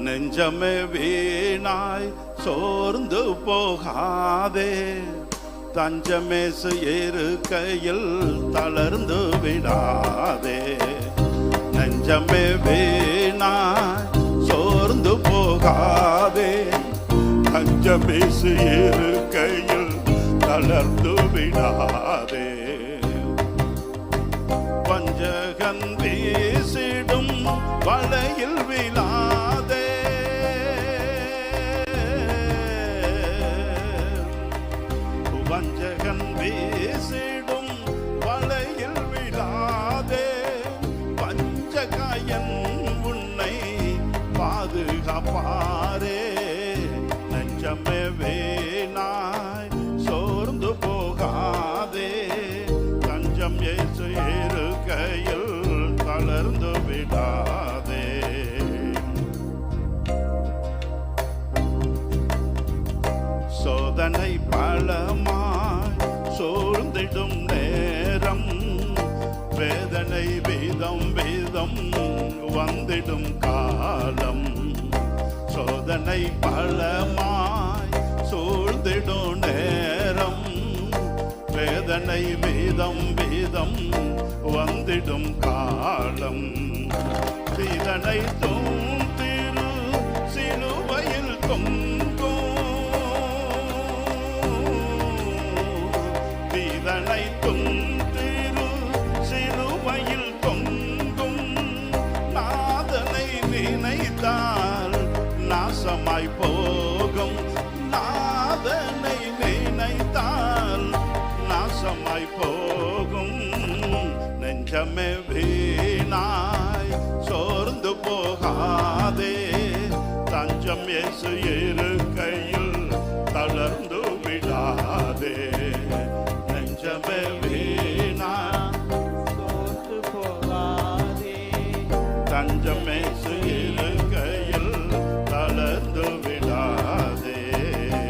நெஞ்சமே வீணாய் சோர்ந்து போகாதே, தஞ்சமேசு இருக்கையில் தளர்ந்து விடாதே. நெஞ்சமே வீணாய் சோர்ந்து போகாதே, தஞ்சமேசு இருக்கையில் தளர்ந்து விடாதே. வஞ்சகன் வீசிடும் வலையில் விழாதே, வஞ்சகன் வீசிடும் வலையில் விழாதே. பஞ்சகாயன் உன்னை பாதுகாப்பாரே. நெஞ்சமே வீணாய் சோர்ந்து போகாதே, தஞ்சம் இயேசு இருக்கையில் தளர்ந்து விடாதே. சோதனை பலமாய் சூழ்ந்திடும் நேரம், வேதனை வீதம் வீதம் வந்திடும் காலம். சோதனை பலமாய் சூழ்ந்திடும் நேரம், வேதனை வீதம் வீதம் வந்திடும் காலம். சீதனை தோன்றிரு சிலுவையில் தொங்கும், சீதனை தோன்றிரு சிலுவையில் தொங்கும். நாதனை நினைத்தால் நாசமாய் போகும், நாதனை நினைத்தால் நாசமாய் போகும். நெஞ்சமே வீணாய் சோர்ந்து போகாதே, தஞ்சம் இயேசு இருக்கையில் தளர்ந்து விடாதே. நெஞ்சமே வீணாய் சோர்ந்து போகாதே, தஞ்சம் இயேசு